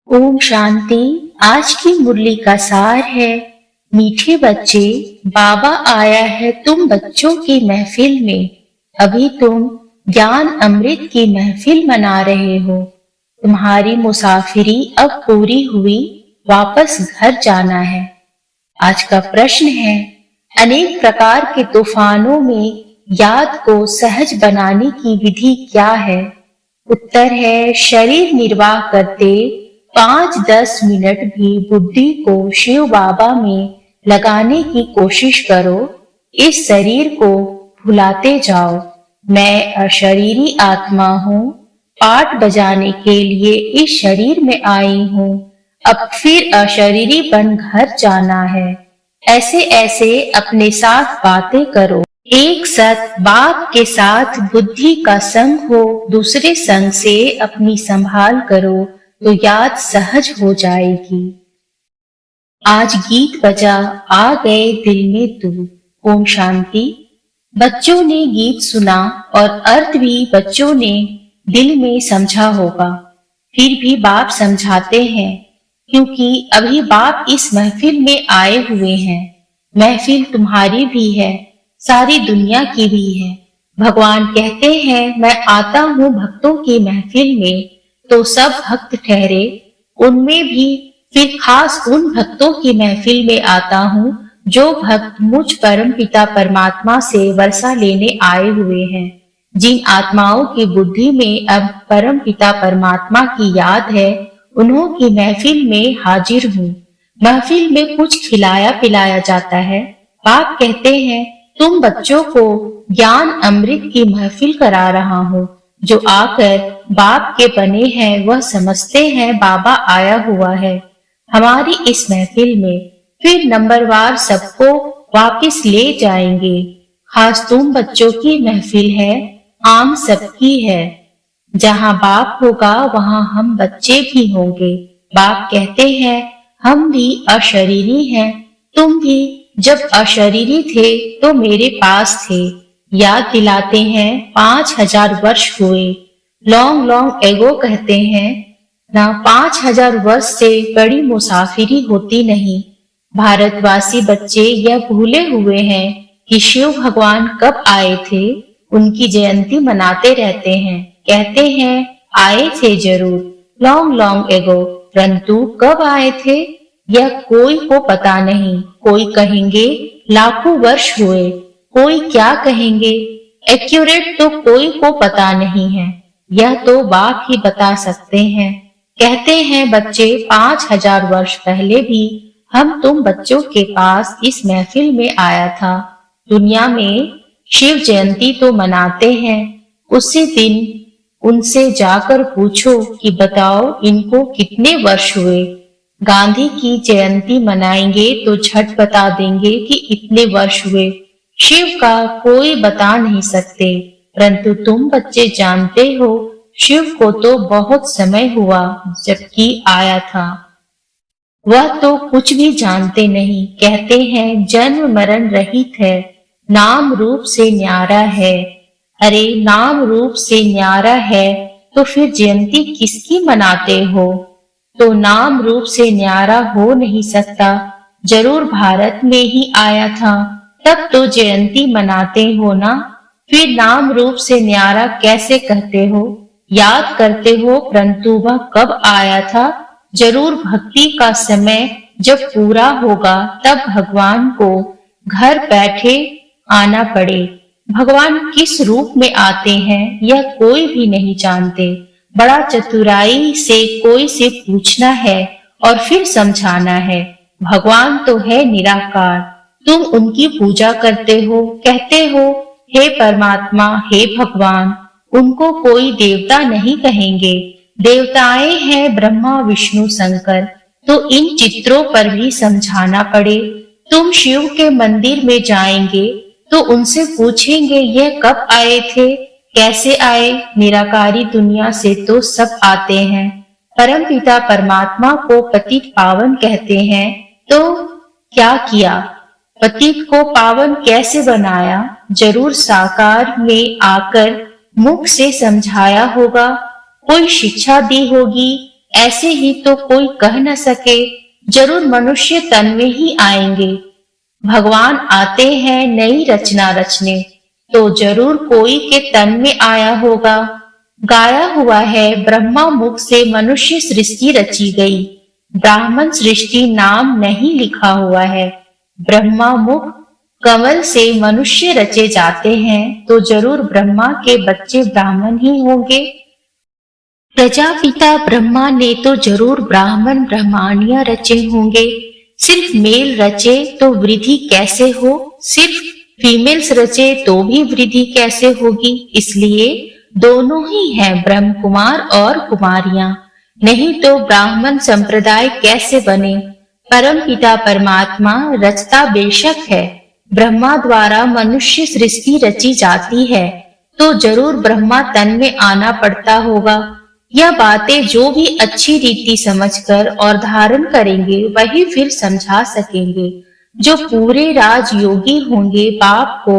ओम शांति। आज की मुरली का सार है, मीठे बच्चे, बाबा आया है तुम बच्चों की महफिल में। अभी तुम ज्ञान अमृत की महफिल मना रहे हो। तुम्हारी मुसाफिरी अब पूरी हुई, वापस घर जाना है। आज का प्रश्न है, अनेक प्रकार के तूफानों में याद को सहज बनाने की विधि क्या है? उत्तर है, शरीर निर्वाह करते 5-10 मिनट भी बुद्धि को शिव बाबा में लगाने की कोशिश करो। इस शरीर को भुलाते जाओ, मैं अशरीरी आत्मा हूँ, पाठ बजाने के लिए इस शरीर में आई हूँ, अब फिर अशरीरी बन घर जाना है। ऐसे ऐसे अपने साथ बातें करो। एक सत बाप के साथ बुद्धि का संग हो, दूसरे संग से अपनी संभाल करो तो याद सहज हो जाएगी। आज गीत बजा, आ गए दिल में तू। ओम शांति। बच्चों ने गीत सुना और अर्थ भी बच्चों ने दिल में समझा होगा। फिर भी बाप समझाते हैं, क्योंकि अभी बाप इस महफिल में आए हुए हैं। महफिल तुम्हारी भी है, सारी दुनिया की भी है। भगवान कहते हैं, मैं आता हूँ भक्तों की महफिल में, तो सब भक्त ठहरे। उनमें भी फिर खास उन भक्तों की महफिल में आता हूँ जो भक्त मुझ परम पिता परमात्मा से वर्षा लेने आए हुए हैं। जिन आत्माओं की बुद्धि में अब परम पिता परमात्मा की याद है, उन्हों की महफिल में हाजिर हूँ। महफिल में कुछ खिलाया पिलाया जाता है। बाप कहते हैं, तुम बच्चों को ज्ञान अमृत की महफिल करा रहा हूँ। जो आकर बाप के बने हैं वह समझते हैं बाबा आया हुआ है हमारी इस महफिल में। फिर नंबरवार सबको वापस ले जाएंगे। खास तुम बच्चों की महफिल है, आम सबकी है। जहाँ बाप होगा वहाँ हम बच्चे भी होंगे। बाप कहते हैं, हम भी अशरीरी हैं, तुम भी जब अशरीरी थे तो मेरे पास थे। याद दिलाते हैं 5000 वर्ष हुए। लॉन्ग लॉन्ग एगो कहते हैं ना, 5000 वर्ष से बड़ी मुसाफिरी होती नहीं। भारतवासी बच्चे यह भूले हुए हैं कि शिव भगवान कब आए थे। उनकी जयंती मनाते रहते हैं, कहते हैं आए थे जरूर लॉन्ग लॉन्ग एगो, परंतु कब आए थे यह कोई को पता नहीं। कोई कहेंगे लाखों वर्ष हुए, कोई क्या कहेंगे एक्यूरेट तो कोई को पता नहीं है। यह तो बाप ही बता सकते हैं। कहते हैं बच्चे, 5000 वर्ष पहले भी हम तुम बच्चों के पास इस महफिल में आया था। दुनिया में शिव जयंती तो मनाते हैं, उसी दिन उनसे जाकर पूछो कि बताओ इनको कितने वर्ष हुए। गांधी की जयंती मनाएंगे तो झट बता देंगे कि इतने वर्ष हुए। शिव का कोई बता नहीं सकते, परंतु तुम बच्चे जानते हो शिव को तो बहुत समय हुआ जबकि आया था। वह तो कुछ भी जानते नहीं। कहते हैं जन्म मरण रहित है, नाम रूप से न्यारा है। अरे नाम रूप से न्यारा है तो फिर जयंती किसकी मनाते हो? तो नाम रूप से न्यारा हो नहीं सकता। जरूर भारत में ही आया था, तब तो जयंती मनाते हो ना। फिर नाम रूप से न्यारा कैसे कहते हो? याद करते हो, परंतु वह कब आया था? जरूर भक्ति का समय जब पूरा होगा तब भगवान को घर बैठे आना पड़े। भगवान किस रूप में आते हैं यह कोई भी नहीं जानते। बड़ा चतुराई से कोई से पूछना है और फिर समझाना है। भगवान तो है निराकार, तुम उनकी पूजा करते हो, कहते हो हे परमात्मा, हे भगवान। उनको कोई देवता नहीं कहेंगे। देवताएं हैं ब्रह्मा विष्णु शंकर, तो इन चित्रों पर भी समझाना पड़े। तुम शिव के मंदिर में जाएंगे तो उनसे पूछेंगे यह कब आए थे, कैसे आए? निराकारी दुनिया से तो सब आते हैं। परम पिता परमात्मा को पतित पावन कहते हैं, तो क्या किया? पतित को पावन कैसे बनाया? जरूर साकार में आकर मुख से समझाया होगा, कोई शिक्षा दी होगी, ऐसे ही तो कोई कह न सके जरूर मनुष्य तन में ही आएंगे। भगवान आते हैं नई रचना रचने, तो जरूर कोई के तन में आया होगा। गाया हुआ है ब्रह्मा मुख से मनुष्य सृष्टि रची गई, ब्राह्मण सृष्टि नाम नहीं लिखा हुआ है। ब्रह्मा मुख कमल से मनुष्य रचे जाते हैं, तो जरूर ब्रह्मा के बच्चे ब्राह्मण ही होंगे। प्रजापिता ब्रह्मा ने तो जरूर ब्राह्मण ब्रह्मांडियां रचे होंगे। सिर्फ मेल रचे तो वृद्धि कैसे हो, सिर्फ फीमेल्स रचे तो भी वृद्धि कैसे होगी। इसलिए दोनों ही हैं ब्रह्म कुमार और कुमारियां, नहीं तो ब्राह्मण संप्रदाय कैसे बने। परम पिता परमात्मा रचता बेशक है, ब्रह्मा द्वारा मनुष्य सृष्टि रची जाती है, तो जरूर ब्रह्मा तन में आना पड़ता होगा। यह बातें जो भी अच्छी रीति समझकर और धारण करेंगे वही फिर समझा सकेंगे। जो पूरे राजयोगी होंगे बाप को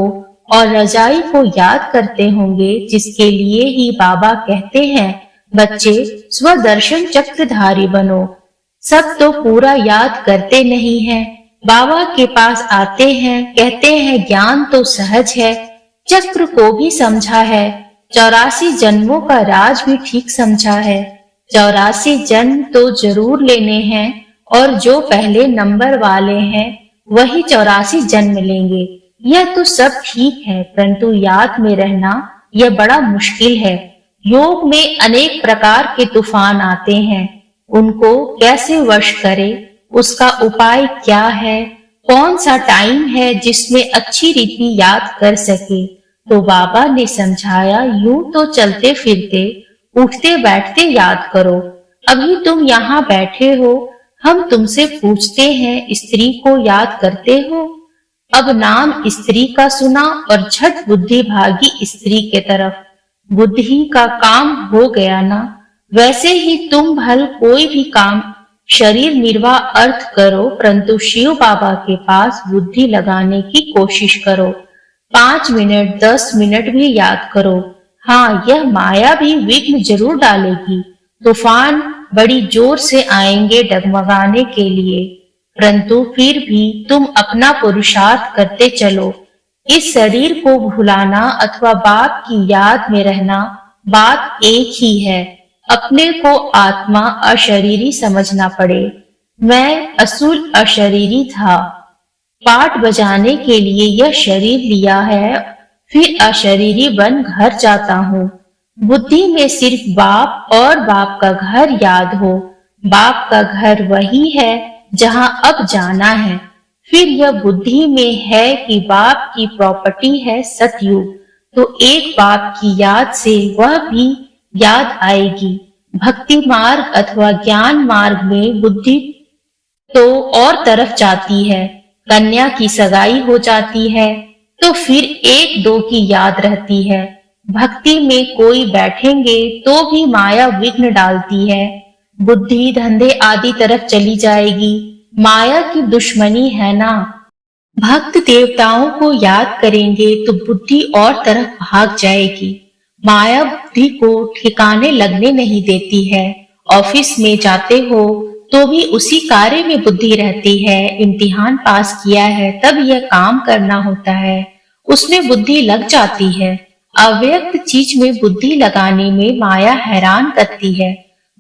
और रजाई को याद करते होंगे, जिसके लिए ही बाबा कहते हैं बच्चे स्वदर्शन चक्रधारी बनो। सब तो पूरा याद करते नहीं हैं, बाबा के पास आते हैं, कहते हैं ज्ञान तो सहज है, चक्र को भी समझा है, 84 जन्मों का राज भी ठीक समझा है। 84 जन्म तो जरूर लेने हैं, और जो पहले नंबर वाले हैं वही 84 जन्म लेंगे। यह तो सब ठीक है, परंतु याद में रहना यह बड़ा मुश्किल है। योग में अनेक प्रकार के तूफान आते हैं, उनको कैसे वश करे, उसका उपाय क्या है, कौन सा टाइम है जिसमें अच्छी रीति याद कर सके। तो बाबा ने समझाया यूं तो चलते फिरते उठते बैठते याद करो। अभी तुम यहाँ बैठे हो, हम तुमसे पूछते हैं स्त्री को याद करते हो। अब नाम स्त्री का सुना और झट बुद्धि भागी स्त्री के तरफ। बुद्धि का काम हो गया ना। वैसे ही तुम भल कोई भी काम शरीर निर्वाह अर्थ करो, परंतु शिव बाबा के पास बुद्धि लगाने की कोशिश करो। 5 मिनट 10 मिनट भी याद करो। हाँ, यह माया भी विघ्न जरूर डालेगी। तूफान बड़ी जोर से आएंगे डगमगाने के लिए, परंतु फिर भी तुम अपना पुरुषार्थ करते चलो। इस शरीर को भुलाना अथवा बाप की याद में रहना बात एक ही है। अपने को आत्मा अशरीरी समझना पड़े। मैं असूल अशरीरी था, पाठ बजाने के लिए यह शरीर लिया है, फिर अशरीरी बन घर जाता हूँ। बुद्धि में सिर्फ बाप और बाप का घर याद हो। बाप का घर वही है जहाँ अब जाना है। फिर यह बुद्धि में है कि बाप की प्रॉपर्टी है सतयुग, तो एक बाप की याद से वह भी याद आएगी। भक्ति मार्ग अथवा ज्ञान मार्ग में बुद्धि तो और तरफ जाती है। कन्या की सगाई हो जाती है तो फिर 1-2 की याद रहती है। भक्ति में कोई बैठेंगे तो भी माया विघ्न डालती है। बुद्धि धंधे आदि तरफ चली जाएगी। माया की दुश्मनी है ना। भक्त देवताओं को याद करेंगे तो बुद्धि और तरफ भाग जाएगी। माया बुद्धि को ठिकाने लगने नहीं देती है। ऑफिस में जाते हो तो भी उसी कार्य में बुद्धि रहती है। इम्तिहान पास किया है तब यह काम करना होता है, उसमें बुद्धि लग जाती है। अव्यक्त चीज में बुद्धि लगाने में माया हैरान करती है।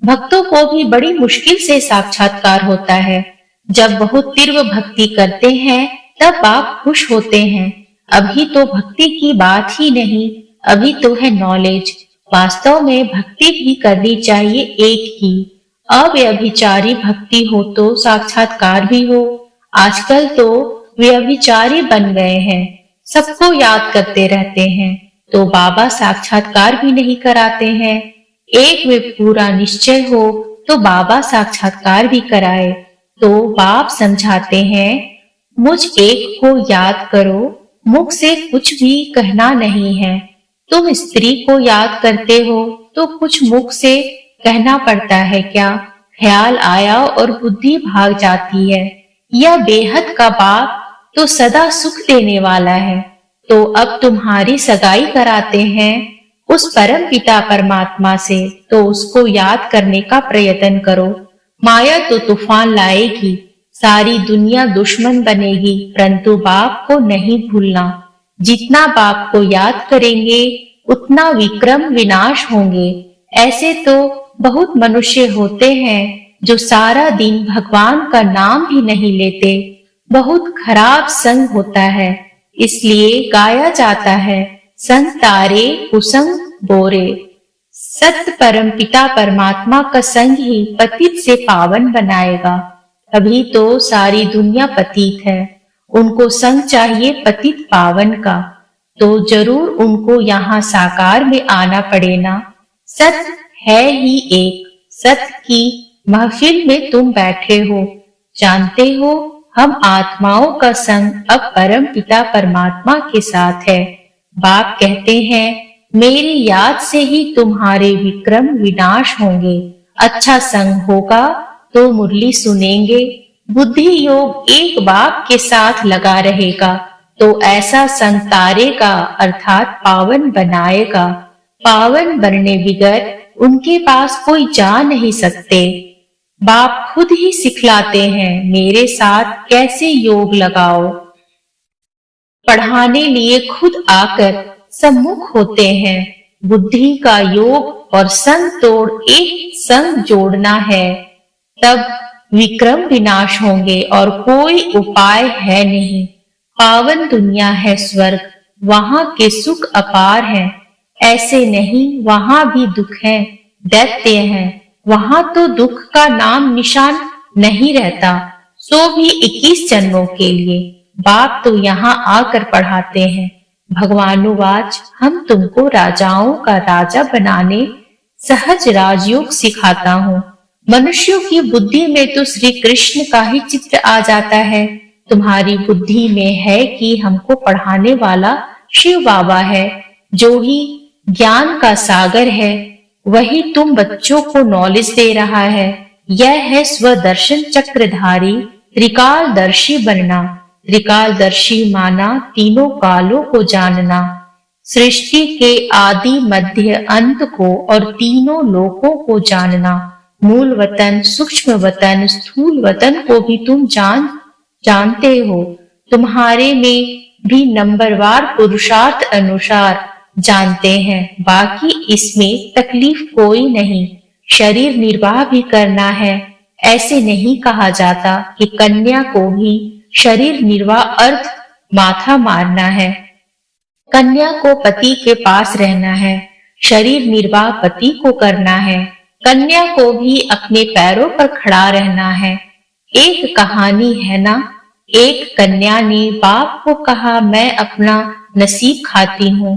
भक्तों को भी बड़ी मुश्किल से साक्षात्कार होता है। जब बहुत तीव्र भक्ति करते हैं तब बाप खुश होते हैं। अभी तो भक्ति की बात ही नहीं, अभी तो है नॉलेज। वास्तव में भक्ति भी करनी चाहिए एक ही। अव्यभिचारी भक्ति हो तो साक्षात्कार भी हो। आजकल तो व्यभिचारी बन गए हैं, सबको याद करते रहते हैं, तो बाबा साक्षात्कार भी नहीं कराते हैं। एक में पूरा निश्चय हो तो बाबा साक्षात्कार भी कराए। तो बाप समझाते हैं मुझ एक को याद करो, मुख से कुछ भी कहना नहीं है। तुम स्त्री को याद करते हो तो कुछ मुख से कहना पड़ता है क्या? ख्याल आया और बुद्धि भाग जाती है। यह बेहद का बाप तो सदा सुख देने वाला है। तो अब तुम्हारी सगाई कराते हैं उस परम पिता परमात्मा से, तो उसको याद करने का प्रयत्न करो। माया तो तूफान लाएगी, सारी दुनिया दुश्मन बनेगी, परंतु बाप को नहीं भूलना। जितना बाप को याद करेंगे उतना विक्रम विनाश होंगे। ऐसे तो बहुत मनुष्य होते हैं जो सारा दिन भगवान का नाम भी नहीं लेते। बहुत खराब संग होता है, इसलिए गाया जाता है, संग तारे कुसंग बोरे। सत्य परम पिता परमात्मा का संग ही पतित से पावन बनाएगा। अभी तो सारी दुनिया पतित है, उनको संग चाहिए पतित पावन का, तो जरूर उनको यहाँ साकार में आना पड़ेगा। सत्य है ही एक, सत्य की महफिल में तुम बैठे हो। जानते हो, हम आत्माओं का संग अब परम पिता परमात्मा के साथ है। बाप कहते हैं, मेरी याद से ही तुम्हारे विक्रम विनाश होंगे। अच्छा संग होगा तो मुरली सुनेंगे। बुद्धि योग एक बाप के साथ लगा रहेगा तो ऐसा संग तारेगा, अर्थात पावन बनाएगा। पावन बनने बिगर उनके पास कोई जा नहीं सकते। बाप खुद ही सिखलाते हैं, मेरे साथ कैसे योग लगाओ। पढ़ाने लिए खुद आकर सम्मुख होते हैं। बुद्धि का योग और संग तोड़ एक संग जोड़ना है, तब विक्रम विनाश होंगे और कोई उपाय है नहीं। पावन दुनिया है स्वर्ग, वहां के सुख अपार हैं। ऐसे नहीं, वहां भी दुख है, दैत्य हैं। वहां तो दुख का नाम निशान नहीं रहता, सो भी 21 जन्मों के लिए। बाप तो यहाँ आकर पढ़ाते हैं। भगवानुवाच, हम तुमको राजाओं का राजा बनाने सहज राजयोग सिखाता हूँ। मनुष्यों की बुद्धि में तो श्री कृष्ण का ही चित्र आ जाता है। तुम्हारी बुद्धि में है कि हमको पढ़ाने वाला शिव बाबा है, जो ही ज्ञान का सागर है। वही तुम बच्चों को नॉलेज दे रहा है। यह है स्वदर्शन चक्रधारी त्रिकालदर्शी बनना। त्रिकालदर्शी माना तीनों कालों को जानना, सृष्टि के आदि मध्य अंत को और तीनों लोकों को जानना। मूल वतन, सूक्ष्म वतन, स्थूल वतन को भी तुम जानते हो। तुम्हारे में भी नंबरवार पुरुषार्थ अनुसार जानते हैं। बाकी इसमें तकलीफ कोई नहीं। शरीर निर्वाह भी करना है। ऐसे नहीं कहा जाता कि कन्या को भी शरीर निर्वाह अर्थ माथा मारना है। कन्या को पति के पास रहना है, शरीर निर्वाह पति को करना है। कन्या को भी अपने पैरों पर खड़ा रहना है। एक कहानी है ना, एक कन्या ने बाप को कहा, मैं अपना नसीब खाती हूँ।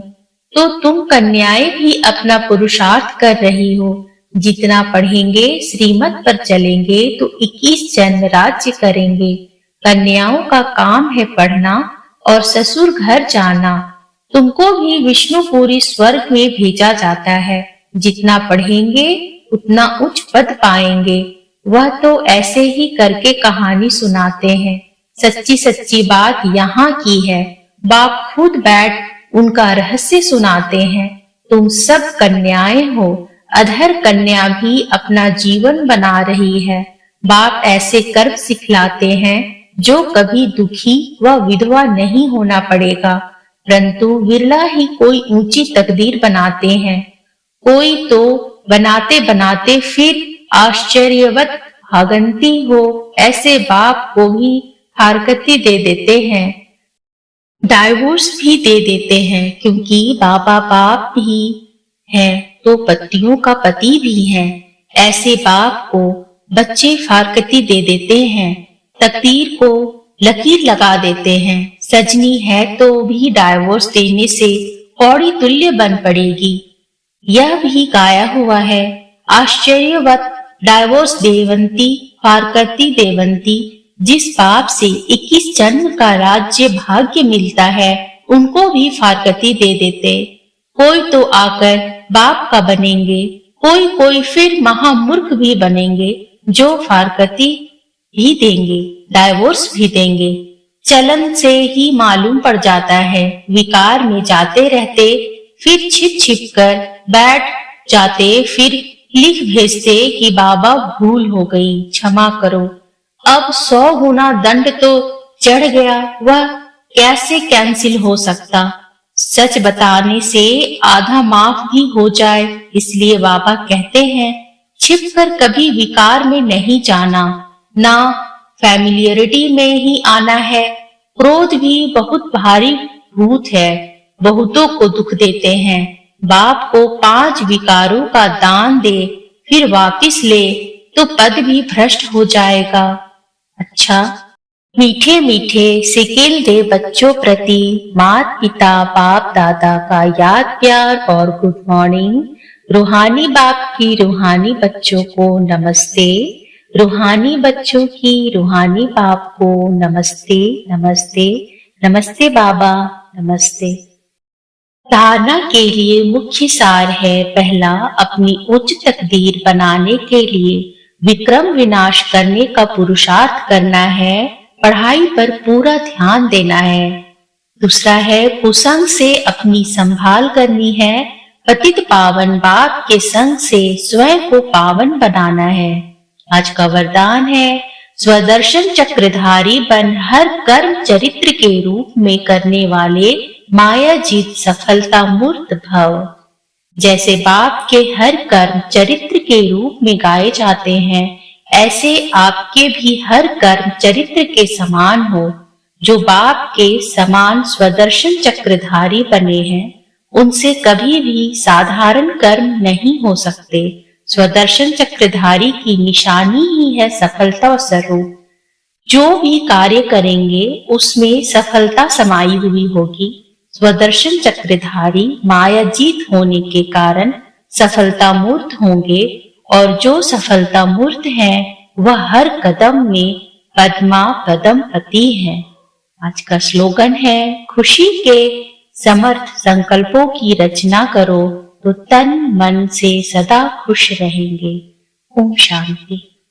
तो तुम कन्याएं भी अपना पुरुषार्थ कर रही हो। जितना पढ़ेंगे, श्रीमत पर चलेंगे तो 21 जन्म राज्य करेंगे। कन्याओं का काम है पढ़ना और ससुर घर जाना। तुमको भी विष्णुपुरी स्वर्ग में भेजा जाता है। जितना पढ़ेंगे उतना उच्च पद पाएंगे। वह तो ऐसे ही करके कहानी सुनाते हैं। सच्ची सच्ची बात यहाँ की है। बाप खुद बैठ उनका रहस्य सुनाते हैं। तुम सब कन्याएं हो। अधर कन्या भी अपना जीवन बना रही है। बाप ऐसे कर्म सिखलाते हैं जो कभी दुखी व विधवा नहीं होना पड़ेगा, परंतु विरला ही कोई ऊंची तकदीर बनाते हैं। कोई तो बनाते बनाते फिर आश्चर्यवत भागंती हो, ऐसे बाप को भी हरकती दे देते हैं, डाइवोर्स भी दे देते हैं। क्योंकि बाबा बाप भी है तो पतियों का पति भी है। ऐसे बाप को बच्चे फारकती दे देते हैं, तकदीर को लकीर लगा देते हैं। सजनी है तो भी डाइवोर्स देने से कौड़ी तुल्य बन पड़ेगी। यह भी गाया हुआ है, आश्चर्यवत डाइवोर्स देवंती फारकती देवंती। जिस बाप से 21 जन्म का राज्य भाग्य मिलता है, उनको भी फारकती दे देते। कोई तो आकर बाप का बनेंगे, कोई फिर महामूर्ख भी बनेंगे, जो फारकती भी देंगे, डाइवोर्स भी देंगे। चलन से ही मालूम पड़ जाता है। विकार में जाते रहते फिर छिप छिप कर बैठ जाते, फिर लिख भेजते कि बाबा भूल हो गई, क्षमा करो। अब 100 गुना दंड तो चढ़ गया, वह कैसे कैंसिल हो सकता। सच बताने से आधा माफ भी हो जाए, इसलिए बाबा कहते हैं छिप कर कभी विकार में नहीं जाना, ना फैमिलियरिटी में ही आना है। क्रोध भी बहुत भारी भूत है, बहुतों को दुख देते हैं। बाप को 5 विकारों का दान दे फिर वापिस ले तो पद भी भ्रष्ट हो जाएगा। अच्छा, मीठे मीठे सिकिल दे बच्चों प्रति माता पिता बाप दादा का याद प्यार और गुड मॉर्निंग। रूहानी बाप की रूहानी बच्चों को नमस्ते, रूहानी बच्चों की रूहानी बाप को नमस्ते नमस्ते नमस्ते बाबा नमस्ते। धारणा के लिए मुख्य सार है, पहला, अपनी उच्च तकदीर बनाने के लिए विक्रम विनाश करने का पुरुषार्थ करना है, पढ़ाई पर पूरा ध्यान देना है। दूसरा है, कुसंग से अपनी संभाल करनी है, पतित पावन बाप के संग से स्वयं को पावन बनाना है। आज का वरदान है, स्वदर्शन चक्रधारी बन हर कर्म चरित्र के रूप में करने वाले माया जीत सफलता मूर्त भव। जैसे बाप के हर कर्म चरित्र के रूप में गाए जाते हैं, ऐसे आपके भी हर कर्म चरित्र के समान हो। जो बाप के समान स्वदर्शन चक्रधारी बने हैं, उनसे कभी भी साधारण कर्म नहीं हो सकते। स्वदर्शन चक्रधारी की निशानी ही है सफलता स्वरूप। जो भी कार्य करेंगे उसमें सफलता समाई हुई होगी। स्वदर्शन चक्रधारी माया जीत होने के कारण सफलता मूर्त होंगे, और जो सफलता मूर्त है वह हर कदम में पद्मा पदम पति है। आज का स्लोगन है, खुशी के समर्थ संकल्पों की रचना करो तो तन मन से सदा खुश रहेंगे। ओम शांति।